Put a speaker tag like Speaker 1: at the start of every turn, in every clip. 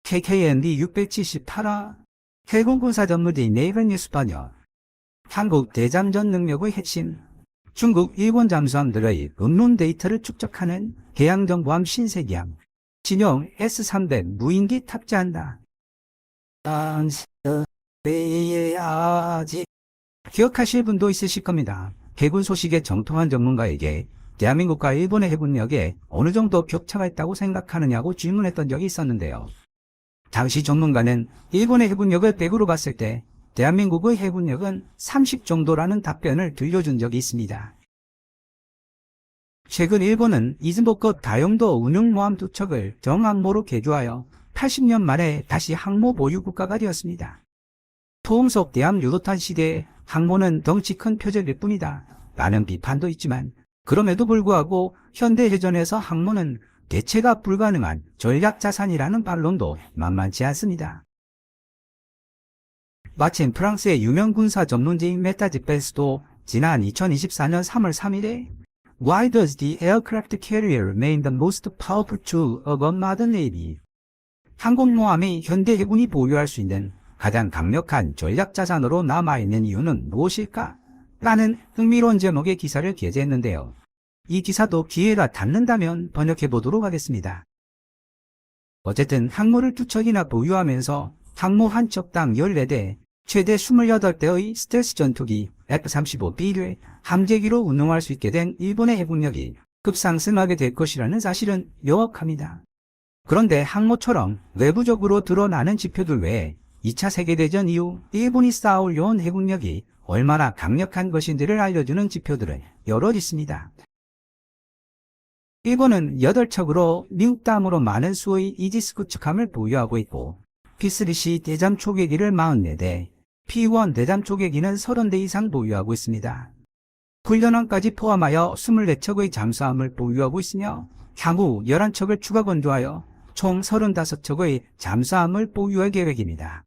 Speaker 1: KKND 678화 해군군사 전문지 네이버 뉴스 번역. 한국 대잠전 능력의 핵심. 중국, 일본 잠수함들의 음론 데이터를 축적하는 해양정보함 신세계함. 진용 S300 무인기 탑재한다. 기억하실 분도 있으실 겁니다. 해군 소식의 정통한 전문가에게 대한민국과 일본의 해군력에 어느 정도 격차가 있다고 생각하느냐고 질문했던 적이 있었는데요. 당시 전문가는 일본의 해군력을 100으로 봤을 때 대한민국의 해군력은 30 정도라는 답변을 들려준 적이 있습니다. 최근 일본은 이즈모급 다용도 운용모함 2척을 정항모로 개조하여 80년 만에 다시 항모 보유 국가가 되었습니다. 포옹석 대함 유도탄 시대에 항모는 덩치 큰 표적일 뿐이다 라는 비판도 있지만, 그럼에도 불구하고 현대해전에서 항모는 대체가 불가능한 전략자산이라는 반론도 만만치 않습니다. 마침 프랑스의 유명 군사 전문지인 메타지 벨스도 지난 2024년 3월 3일에 Why does the aircraft carrier remain the most powerful tool of a modern navy? 항공모함이 현대 해군이 보유할 수 있는 가장 강력한 전략자산으로 남아있는 이유는 무엇일까? 라는 흥미로운 제목의 기사를 게재했는데요. 이 기사도 기회가 닿는다면 번역해보도록 하겠습니다. 어쨌든 항모를 2척이나 보유하면서 항모 한 척당 14대, 최대 28대의 스텔스 전투기 F-35B를 함재기로 운용할 수 있게 된 일본의 해군력이 급상승하게 될 것이라는 사실은 명확합니다. 그런데 항모처럼 외부적으로 드러나는 지표들 외에 2차 세계대전 이후 일본이 쌓아올려온 해군력이 얼마나 강력한 것인지를 알려주는 지표들은 여럿 있습니다. 일본은 8척으로 미국 다음으로 많은 수의 이지스 구축함을 보유하고 있고, P3C 대잠 초계기를 44대, P1 대잠 초계기는 30대 이상 보유하고 있습니다. 훈련함까지 포함하여 24척의 잠수함을 보유하고 있으며, 향후 11척을 추가 건조하여 총 35척의 잠수함을 보유할 계획입니다.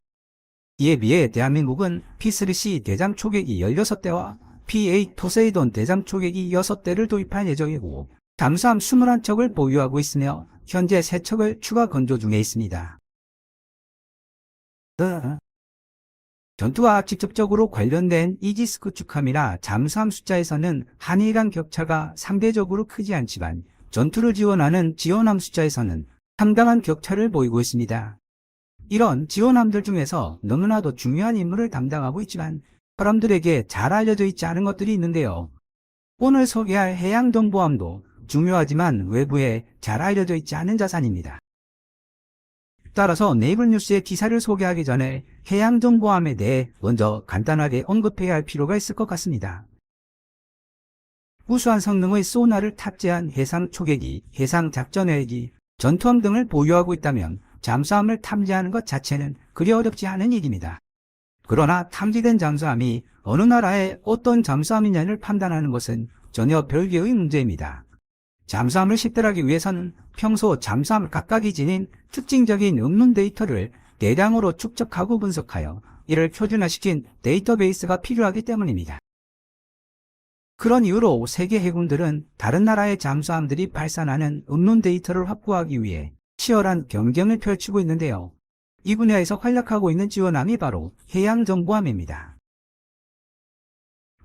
Speaker 1: 이에 비해 대한민국은 P3C 대잠 초계기 16대와 P8 포세이돈 대잠 초계기 6대를 도입할 예정이고, 잠수함 21척을 보유하고 있으며 현재 3척을 추가 건조 중에 있습니다. 전투와 직접적으로 관련된 이지스 구축함이나 잠수함 숫자에서는 한일 간 격차가 상대적으로 크지 않지만, 전투를 지원하는 지원함 숫자에서는 상당한 격차를 보이고 있습니다. 이런 지원함들 중에서 너무나도 중요한 임무를 담당하고 있지만 사람들에게 잘 알려져 있지 않은 것들이 있는데요. 오늘 소개할 해양정보함도 중요하지만 외부에 잘 알려져 있지 않은 자산입니다. 따라서 네이버 뉴스의 기사를 소개하기 전에 해양정보함에 대해 먼저 간단하게 언급해야 할 필요가 있을 것 같습니다. 우수한 성능의 소나를 탑재한 해상 초계기, 해상 작전헬기, 전투함 등을 보유하고 있다면 잠수함을 탐지하는 것 자체는 그리 어렵지 않은 일입니다. 그러나 탐지된 잠수함이 어느 나라의 어떤 잠수함이냐를 판단하는 것은 전혀 별개의 문제입니다. 잠수함을 식별하기 위해서는 평소 잠수함 각각이 지닌 특징적인 음론 데이터를 대량으로 축적하고 분석하여 이를 표준화시킨 데이터베이스가 필요하기 때문입니다. 그런 이유로 세계 해군들은 다른 나라의 잠수함들이 발산하는 음론 데이터를 확보하기 위해 치열한 경쟁을 펼치고 있는데요. 이 분야에서 활약하고 있는 지원함이 바로 해양정보함입니다.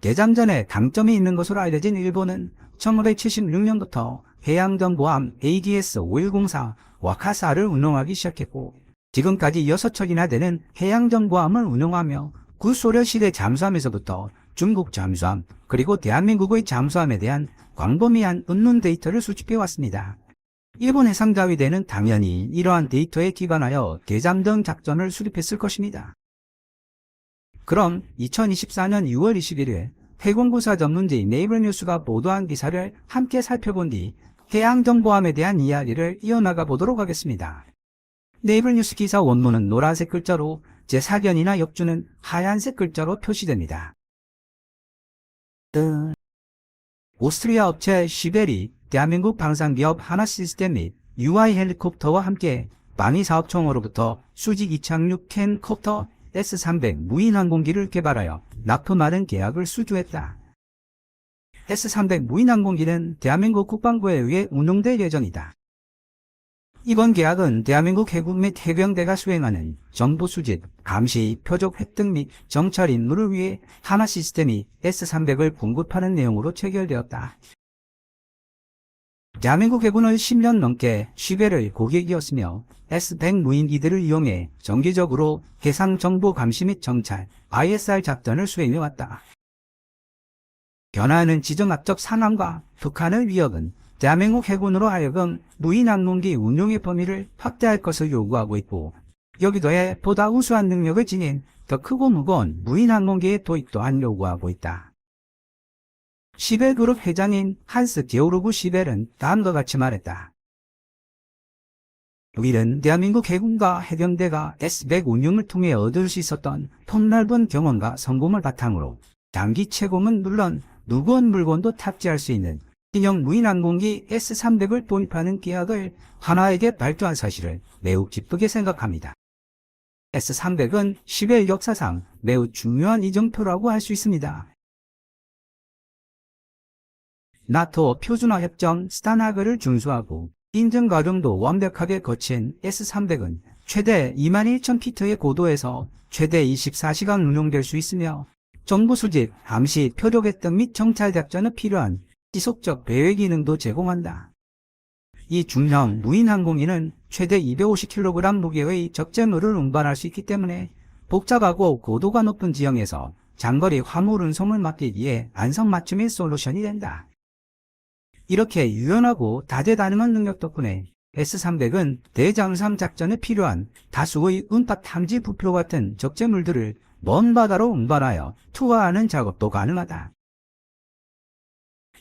Speaker 1: 대잠전에 강점이 있는 것으로 알려진 일본은 1976년부터 해양정보함 ADS-5104 와카사를 운용하기 시작했고, 지금까지 6척이나 되는 해양정보함을 운용하며 구소련 시대 잠수함에서부터 중국 잠수함, 그리고 대한민국의 잠수함에 대한 광범위한 음론 데이터를 수집해왔습니다. 일본 해상자위대는 당연히 이러한 데이터에 기반하여 대잠전 작전을 수립했을 것입니다. 그럼 2024년 6월 21일 해군군사 전문지 네이버 뉴스가 보도한 기사를 함께 살펴본 뒤 해양정보함에 대한 이야기를 이어나가 보도록 하겠습니다. 네이버 뉴스 기사 원문은 노란색 글자로, 제4견이나 역주는 하얀색 글자로 표시됩니다. 오스트리아 업체 시베리, 대한민국 방산기업 하나시스템 및 UI 헬리콥터와 함께 방위사업청으로부터 수직 이착륙 캔 콥터 S300 무인항공기를 개발하여 납품하는 계약을 수주했다. S300 무인항공기는 대한민국 국방부에 의해 운용될 예정이다. 이번 계약은 대한민국 해군 및 해병대가 수행하는 정보 수집, 감시, 표적 획득 및 정찰 임무를 위해 하나 시스템이 S-300을 공급하는 내용으로 체결되었다. 대한민국 해군은 10년 넘게 쉬벨의 고객이었으며 S-100 무인기들을 이용해 정기적으로 해상 정보 감시 및 정찰, ISR 작전을 수행해왔다. 변화하는 지정학적 상황과 북한의 위협은 대한민국 해군으로 하여금 무인항공기 운용의 범위를 확대할 것을 요구하고 있고, 여기도에 보다 우수한 능력을 지닌 더 크고 무거운 무인항공기의 도입 또한 요구하고 있다. 시벨 그룹 회장인 한스 게오르그 시벨은 다음과 같이 말했다. 우리는 대한민국 해군과 해병대가 S-100 운용을 통해 얻을 수 있었던 폭넓은 경험과 성공을 바탕으로 장기 채공은 물론 무거운 물건도 탑재할 수 있는 신형 무인항공기 S-300을 도입하는 계약을 하나에게 발표한 사실을 매우 기쁘게 생각합니다. S-300은 시벨 역사상 매우 중요한 이정표라고 할 수 있습니다. 나토 표준화 협정 스탄하그를 준수하고 인증 과정도 완벽하게 거친 S-300은 최대 21,000피트의 고도에서 최대 24시간 운용될 수 있으며 정보 수집, 감시, 표적 획득 및 정찰 작전에 필요한 지속적 배회 기능도 제공한다. 이 중형 무인항공기는 최대 250kg 무게의 적재물을 운반할 수 있기 때문에 복잡하고 고도가 높은 지형에서 장거리 화물 운송을 막기 위해 안성맞춤의 솔루션이 된다. 이렇게 유연하고 다재다능한 능력 덕분에 S-300은 대잠수함 작전에 필요한 다수의 운파 탐지 부표 같은 적재물들을 먼 바다로 운반하여 투하하는 작업도 가능하다.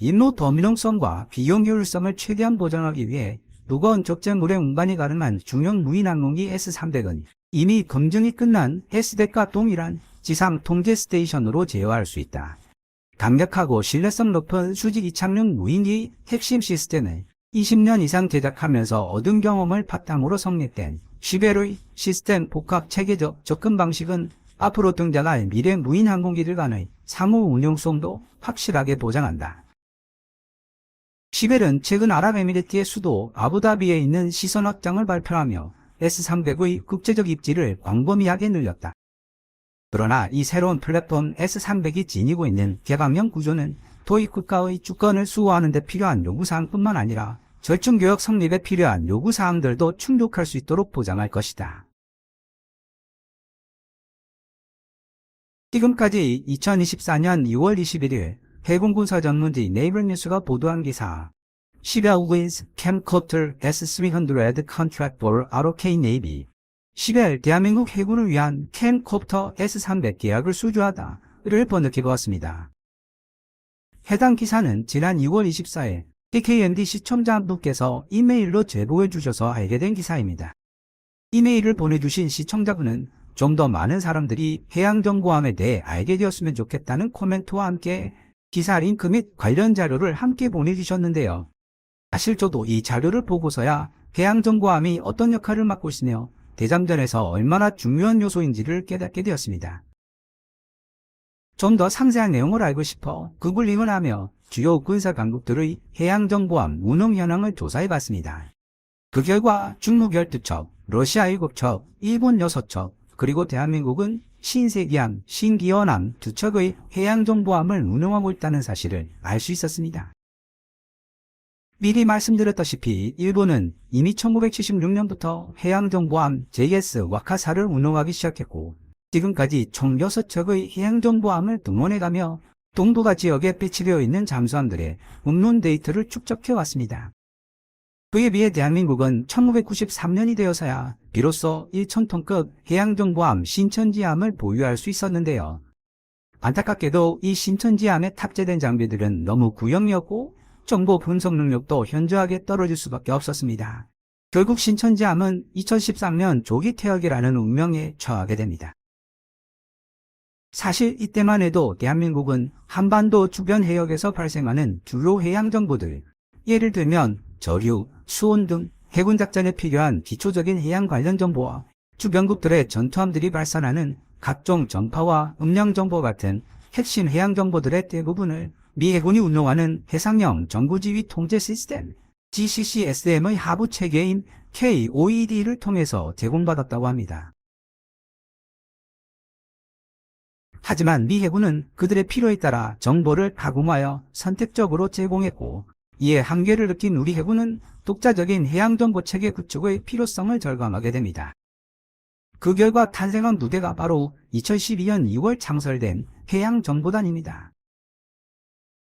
Speaker 1: 임무 더민용성과 비용 효율성을 최대한 보장하기 위해 무거운 적재물의 운반이 가능한 중형 무인항공기 S-300은 이미 검증이 끝난 S대과 동일한 지상 통제 스테이션으로 제어할 수 있다. 강력하고 신뢰성 높은 수직 이착륙 무인기 핵심 시스템을 20년 이상 제작하면서 얻은 경험을 바탕으로 성립된 시벨의 시스템 복합 체계적 접근 방식은 앞으로 등장할 미래 무인항공기들 간의 상호 운용성도 확실하게 보장한다. 시벨은 최근 아랍에미리트의 수도 아부다비에 있는 시선 확장을 발표하며 S-300의 국제적 입지를 광범위하게 늘렸다. 그러나 이 새로운 플랫폼 S-300이 지니고 있는 개방형 구조는 도입 국가의 주권을 수호하는 데 필요한 요구사항뿐만 아니라 절충교역 성립에 필요한 요구사항들도 충족할 수 있도록 보장할 것이다. 지금까지 2024년 2월 21일 해군군사 전문지 네이버뉴스가 보도한 기사 Shebel wins Camcopter S-300 contract for ROK Navy. 시벨 대한민국 해군을 위한 캠코프터 S-300 계약을 수주하다를 번역해보았습니다. 해당 기사는 지난 2월 24일 TKMD 시청자분께서 이메일로 제보해 주셔서 알게 된 기사입니다. 이메일을 보내주신 시청자분은 좀 더 많은 사람들이 해양정보함에 대해 알게 되었으면 좋겠다는 코멘트와 함께 기사 링크 및 관련 자료를 함께 보내주셨는데요. 사실 저도 이 자료를 보고서야 해양정보함이 어떤 역할을 맡고 있으며 대잠전에서 얼마나 중요한 요소인지를 깨닫게 되었습니다. 좀 더 상세한 내용을 알고 싶어 구글링을 하며 주요 군사 강국들의 해양정보함 운용 현황을 조사해봤습니다. 그 결과 중국 12척, 러시아 7척, 일본 6척, 그리고 대한민국은 신세기함, 신기원함 2척의 해양정보함을 운용하고 있다는 사실을 알 수 있었습니다. 미리 말씀드렸다시피 일본은 이미 1976년부터 해양정보함 JS 와카사를 운용하기 시작했고 지금까지 총 6척의 해양정보함을 등원해가며 동북아 지역에 배치되어 있는 잠수함들의 운론 데이터를 축적해왔습니다. 그에 비해 대한민국은 1993년이 되어서야 비로소 1,000톤급 해양정보함 신천지함을 보유할 수 있었는데요. 안타깝게도 이 신천지함에 탑재된 장비들은 너무 구형이었고 정보 분석 능력도 현저하게 떨어질 수밖에 없었습니다. 결국 신천지함은 2013년 조기 퇴역이라는 운명에 처하게 됩니다. 사실 이때만 해도 대한민국은 한반도 주변 해역에서 발생하는 주요 해양 정보들, 예를 들면 저류, 수온 등 해군 작전에 필요한 기초적인 해양 관련 정보와 주변국들의 전투함들이 발산하는 각종 전파와 음량 정보 같은 핵심 해양 정보들의 대부분을 미 해군이 운용하는 해상형 정보지휘 통제 시스템 GCCSM의 하부 체계인 KOED를 통해서 제공받았다고 합니다. 하지만 미 해군은 그들의 필요에 따라 정보를 가공하여 선택적으로 제공했고, 이에 한계를 느낀 우리 해군은 독자적인 해양정보체계 구축의 필요성을 절감하게 됩니다. 그 결과 탄생한 부대가 바로 2012년 2월 창설된 해양정보단입니다.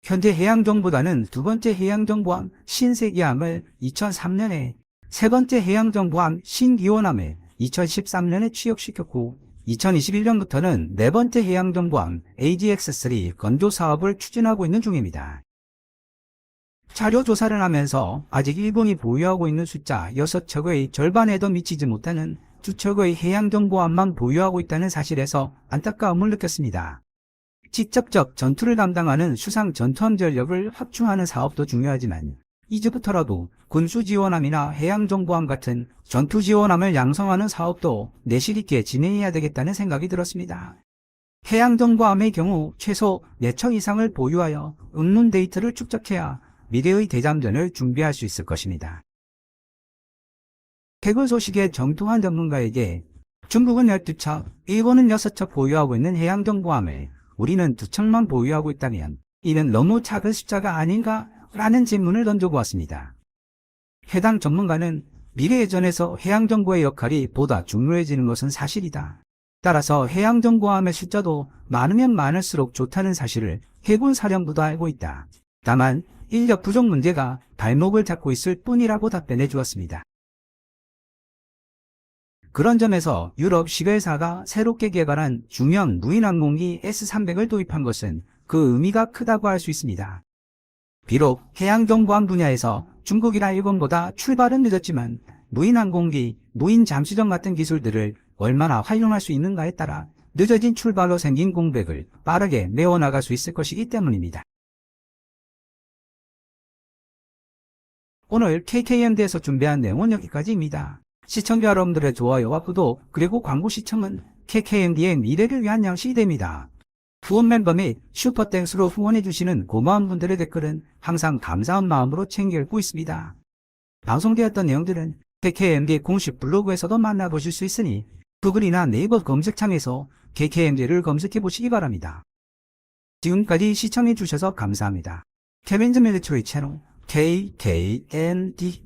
Speaker 1: 현재 해양정보단은 두 번째 해양정보함 신세기함을 2003년에, 세 번째 해양정보함 신기원함을 2013년에 취역시켰고, 2021년부터는 네 번째 해양정보함 AGX-3 건조 사업을 추진하고 있는 중입니다. 자료 조사를 하면서 아직 일본이 보유하고 있는 숫자 6척의 절반에도 미치지 못하는 2척의 해양정보함만 보유하고 있다는 사실에서 안타까움을 느꼈습니다. 직접적 전투를 담당하는 수상 전투함 전력을 확충하는 사업도 중요하지만 이제부터라도 군수지원함이나 해양정보함 같은 전투지원함을 양성하는 사업도 내실 있게 진행해야 되겠다는 생각이 들었습니다. 해양정보함의 경우 최소 4척 이상을 보유하여 음론 데이터를 축적해야 미래의 대잠전을 준비할 수 있을 것입니다. 해군 소식의 정통한 전문가에게 중국은 12척, 일본은 6척 보유하고 있는 해양정보함을 우리는 2척만 보유하고 있다면 이는 너무 작은 숫자가 아닌가? 라는 질문을 던져보았습니다. 해당 전문가는 미래예전에서 해양정보의 역할이 보다 중요해지는 것은 사실이다. 따라서 해양정보함의 숫자도 많으면 많을수록 좋다는 사실을 해군 사령부도 알고 있다. 다만 인력 부족 문제가 발목을 잡고 있을 뿐이라고 답변해 주었습니다. 그런 점에서 유럽 시벨사가 새롭게 개발한 중형 무인항공기 S-300을 도입한 것은 그 의미가 크다고 할 수 있습니다. 비록 해양정보함 분야에서 중국이나 일본보다 출발은 늦었지만 무인항공기, 무인잠수정 같은 기술들을 얼마나 활용할 수 있는가에 따라 늦어진 출발로 생긴 공백을 빠르게 메워나갈 수 있을 것이기 때문입니다. 오늘 KKMD에서 준비한 내용은 여기까지입니다. 시청자 여러분들의 좋아요와 구독 그리고 광고 시청은 KKMD의 미래를 위한 양식이 됩니다. 후원 멤버 및 슈퍼땡스로 후원해주시는 고마운 분들의 댓글은 항상 감사한 마음으로 챙겨 읽고 있습니다. 방송되었던 내용들은 KKMD 공식 블로그에서도 만나보실 수 있으니 구글이나 네이버 검색창에서 KKMD를 검색해보시기 바랍니다. 지금까지 시청해주셔서 감사합니다. 케빈즈 밀리터리 채널 KKMD